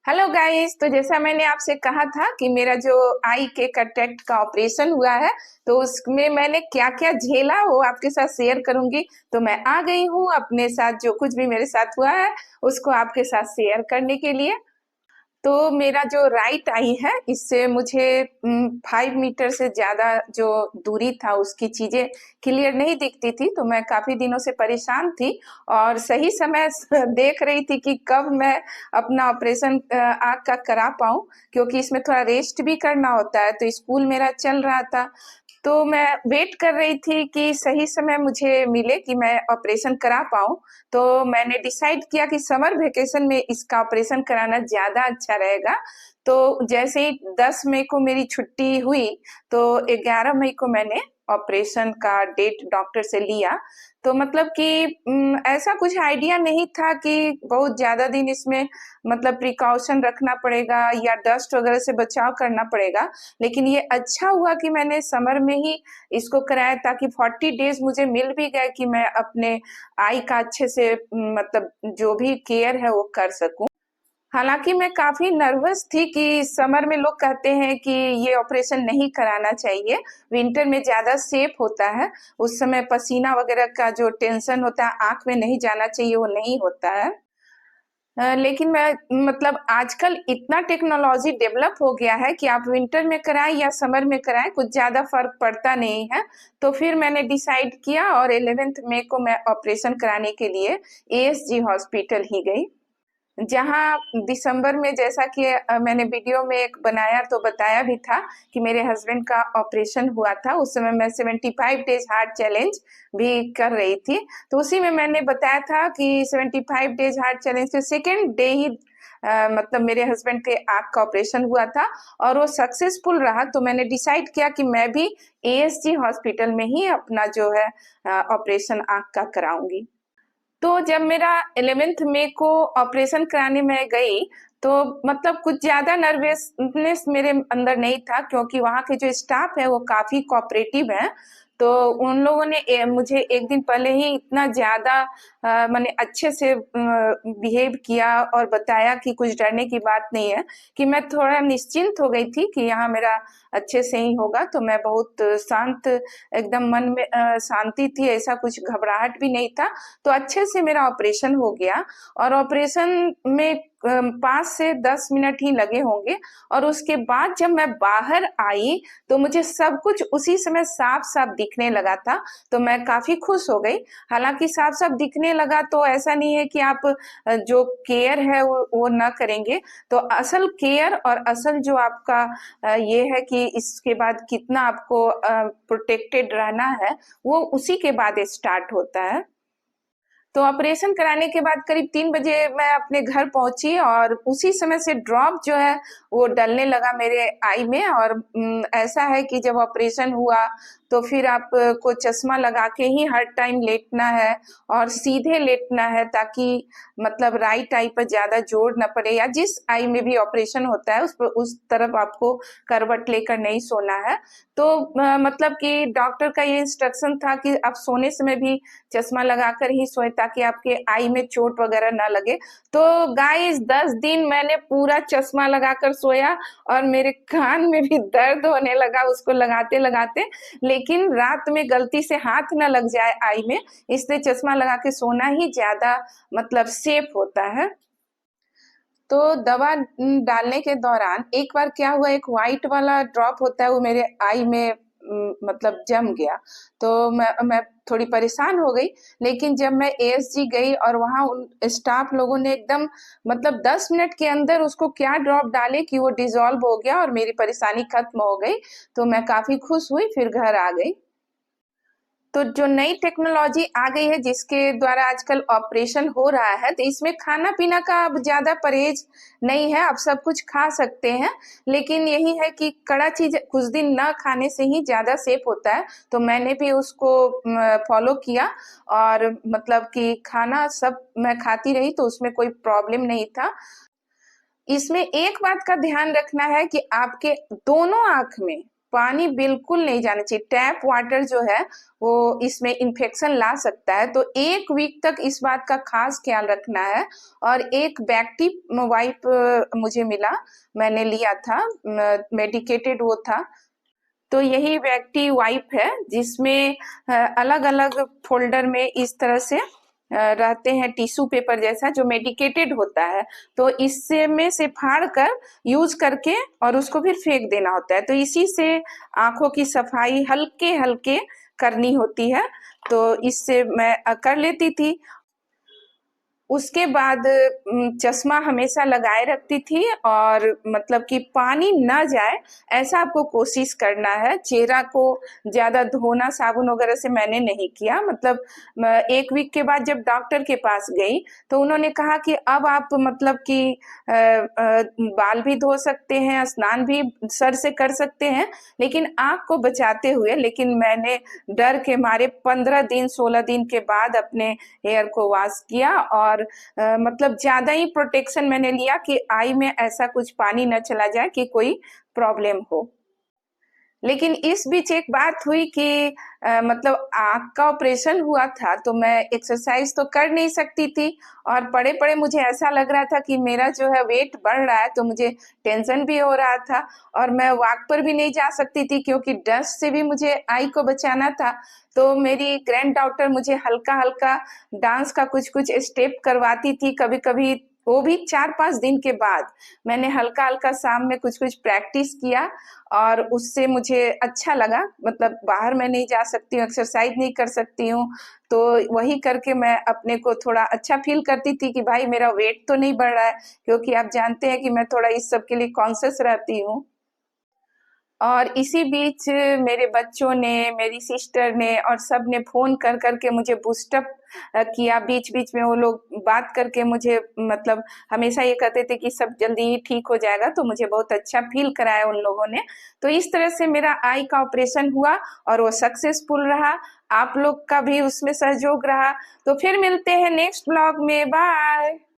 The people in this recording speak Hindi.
Hello guys. तो जैसा मैंने आपसे कहा था कि मेरा जो आई के कैटरेक्ट का ऑपरेशन हुआ है, तो उसमें मैंने क्या क्या झेला वो आपके साथ शेयर करूंगी। तो मैं आ गई हूँ अपने साथ जो कुछ भी मेरे साथ हुआ है उसको आपके साथ शेयर करने के लिए। तो मेरा जो राइट आई है इससे मुझे 5 मीटर से ज्यादा जो दूरी था उसकी चीजें क्लियर नहीं दिखती थी, तो मैं काफी दिनों से परेशान थी और सही समय देख रही थी कि कब मैं अपना ऑपरेशन आँख का करा पाऊं, क्योंकि इसमें थोड़ा रेस्ट भी करना होता है। तो स्कूल मेरा चल रहा था, तो मैं वेट कर रही थी कि सही समय मुझे मिले कि मैं ऑपरेशन करा पाऊं। तो मैंने डिसाइड किया कि समर वेकेशन में इसका ऑपरेशन कराना ज्यादा अच्छा रहेगा। तो जैसे ही 10 मई को मेरी छुट्टी हुई, तो 11 मई को मैंने ऑपरेशन का डेट डॉक्टर से लिया। तो मतलब कि ऐसा कुछ आइडिया नहीं था कि बहुत ज्यादा दिन इसमें मतलब प्रिकॉशन रखना पड़ेगा या डस्ट वगैरह से बचाव करना पड़ेगा। लेकिन ये अच्छा हुआ कि मैंने समर में ही इसको कराया, ताकि 40 डेज मुझे मिल भी गए कि मैं अपने आई का अच्छे से मतलब जो भी केयर है वो कर सकूं। हालांकि मैं काफी नर्वस थी कि समर में लोग कहते हैं कि ये ऑपरेशन नहीं कराना चाहिए, विंटर में ज्यादा सेफ होता है। उस समय पसीना वगैरह का जो टेंशन होता है आंख में नहीं जाना चाहिए, वो नहीं होता है। लेकिन मैं मतलब आजकल इतना टेक्नोलॉजी डेवलप हो गया है कि आप विंटर में कराएं या समर में कराएं कुछ ज्यादा फर्क पड़ता नहीं है। तो फिर मैंने डिसाइड किया और 11 मई को मैं ऑपरेशन कराने के लिए एएसजी हॉस्पिटल ही गई, जहाँ दिसंबर में जैसा कि मैंने वीडियो में एक बनाया तो बताया भी था कि मेरे हस्बैंड का ऑपरेशन हुआ था। उस समय मैं 75 डेज हार्ट चैलेंज भी कर रही थी। तो उसी में मैंने बताया था कि 75 डेज हार्ट चैलेंज के सेकेंड डे ही मतलब मेरे हस्बैंड के आँख का ऑपरेशन हुआ था और वो सक्सेसफुल रहा। तो मैंने डिसाइड किया कि मैं भी एएसजी हॉस्पिटल में ही अपना जो है ऑपरेशन आँख का कराऊंगी। तो जब मेरा 11 मई को ऑपरेशन कराने में गई, तो मतलब कुछ ज्यादा नर्वसनेस मेरे अंदर नहीं था, क्योंकि वहाँ के जो स्टाफ है वो काफी कोऑपरेटिव है। तो उन लोगों ने मुझे एक दिन पहले ही इतना ज्यादा मैंने अच्छे से बिहेव किया और बताया कि कुछ डरने की बात नहीं है, कि मैं थोड़ा निश्चिंत हो गई थी कि यहाँ मेरा अच्छे से ही होगा। तो मैं बहुत शांत, एकदम मन में शांति थी, ऐसा कुछ घबराहट भी नहीं था। तो अच्छे से मेरा ऑपरेशन हो गया और ऑपरेशन में 5 से 10 मिनट ही लगे होंगे। और उसके बाद जब मैं बाहर आई तो मुझे सब कुछ उसी समय साफ साफ दिखने लगा था। तो मैं काफी खुश हो गई। हालांकि साफ साफ दिखने लगा तो ऐसा नहीं है कि आप जो केयर है वो ना करेंगे। तो असल केयर और असल जो आपका ये है कि इसके बाद कितना आपको प्रोटेक्टेड रहना है, वो उसी के बाद स्टार्ट होता है। तो ऑपरेशन कराने के बाद करीब 3 बजे मैं अपने घर पहुंची और उसी समय से ड्रॉप जो है वो डलने लगा मेरे आई में। और ऐसा है कि जब ऑपरेशन हुआ तो फिर आपको चश्मा लगा के ही हर टाइम लेटना है और सीधे लेटना है, ताकि मतलब राइट आई पर ज्यादा जोर न पड़े, या जिस आई में भी ऑपरेशन होता है उस पर उस तरफ आपको करवट लेकर नहीं सोना है। तो मतलब कि डॉक्टर का ये इंस्ट्रक्शन था कि आप सोने समय भी चश्मा लगाकर ही सोए, ताकि आपके आई में चोट वगैरह ना लगे। तो गाइस 10 दिन मैंने पूरा चश्मा लगाकर सोया और मेरे कान में भी दर्द होने लगा उसको लगाते लगाते। लेकिन रात में गलती से हाथ ना लग जाए आई में, इसलिए चश्मा लगा के सोना ही ज्यादा मतलब सेफ होता है। तो दवा डालने के दौरान एक बार क्या हुआ, एक व्हाइट वाला ड्रॉप होता है वो मेरे आई में मतलब जम गया। तो मैं थोड़ी परेशान हो गई। लेकिन जब मैं एएसजी गई और वहां उन स्टाफ लोगों ने एकदम मतलब 10 मिनट के अंदर उसको क्या ड्रॉप डाले कि वो डिसॉल्व हो गया और मेरी परेशानी खत्म हो गई। तो मैं काफी खुश हुई, फिर घर आ गई। तो जो नई टेक्नोलॉजी आ गई है जिसके द्वारा आजकल ऑपरेशन हो रहा है, तो इसमें खाना पीना का अब ज्यादा परहेज नहीं है, आप सब कुछ खा सकते हैं। लेकिन यही है कि कड़ा चीज कुछ दिन न खाने से ही ज्यादा सेफ होता है। तो मैंने भी उसको फॉलो किया और मतलब कि खाना सब मैं खाती रही, तो उसमें कोई प्रॉब्लम नहीं था। इसमें एक बात का ध्यान रखना है कि आपके दोनों आंख में पानी बिल्कुल नहीं जाना चाहिए। टैप वाटर जो है वो इसमें इन्फेक्शन ला सकता है, तो 1 वीक तक इस बात का खास ख्याल रखना है। और एक बैक्टीव वाइप मुझे मिला, मैंने लिया था, मेडिकेटेड वो था। तो यही बैक्टी वाइप है जिसमें अलग-अलग फ़ोल्डर में इस तरह से रहते हैं टिश्यू पेपर जैसा जो मेडिकेटेड होता है। तो इससे में से फाड़ कर यूज़ करके और उसको फिर फेंक देना होता है। तो इसी से आँखों की सफाई हल्के-हल्के करनी होती है। तो इससे मैं कर लेती थी। उसके बाद चश्मा हमेशा लगाए रखती थी और मतलब कि पानी ना जाए ऐसा आपको कोशिश करना है। चेहरा को ज़्यादा धोना साबुन वगैरह से मैंने नहीं किया। मतलब 1 वीक के बाद जब डॉक्टर के पास गई तो उन्होंने कहा कि अब आप मतलब कि बाल भी धो सकते हैं, स्नान भी सर से कर सकते हैं, लेकिन आँख को बचाते हुए। लेकिन मैंने डर के मारे 15 दिन 16 दिन के बाद अपने हेयर को वॉश किया और मतलब ज़्यादा ही प्रोटेक्शन मैंने लिया कि आई में ऐसा कुछ पानी न चला जाए कि कोई प्रॉब्लम हो। लेकिन इस बीच एक बात हुई कि मतलब आँख का ऑपरेशन हुआ था तो मैं एक्सरसाइज़ तो कर नहीं सकती थी और पड़े-पड़े मुझे ऐसा लग रहा था कि मेरा जो है वेट बढ़ रहा है, तो मुझे टेंशन भी हो रहा था और मैं वॉक पर भी नहीं जा सकती थी क्योंकि डस्ट से भी मुझे आई को बचाना था। तो मेरी ग्रैंड डॉटर मुझे हल्का-हल्का डांस का कुछ-कुछ स्टेप करवाती थी कभी-कभी, वो भी 4-5 दिन के बाद। मैंने हल्का-हल्का शाम में कुछ-कुछ प्रैक्टिस किया और उससे मुझे अच्छा लगा। मतलब बाहर मैं नहीं जा सकती हूँ, एक्सरसाइज़ नहीं कर सकती हूँ, तो वही करके मैं अपने को थोड़ा अच्छा फ़ील करती थी कि भाई मेरा वेट तो नहीं बढ़ रहा है, क्योंकि आप जानते हैं कि मैं थोड़ा इस सब के लिए कॉन्शियस रहती हूँ। और इसी बीच मेरे बच्चों ने, मेरी सिस्टर ने और सब ने फ़ोन कर कर के मुझे बूस्ट अप किया। बीच-बीच में वो लोग बात करके मुझे मतलब हमेशा ये कहते थे कि सब जल्दी ही ठीक हो जाएगा, तो मुझे बहुत अच्छा फ़ील कराया उन लोगों ने। तो इस तरह से मेरा आई का ऑपरेशन हुआ और वो सक्सेसफुल रहा। आप लोग का भी उसमें सहयोग रहा। तो फिर मिलते हैं नेक्स्ट व्लॉग में, बाय।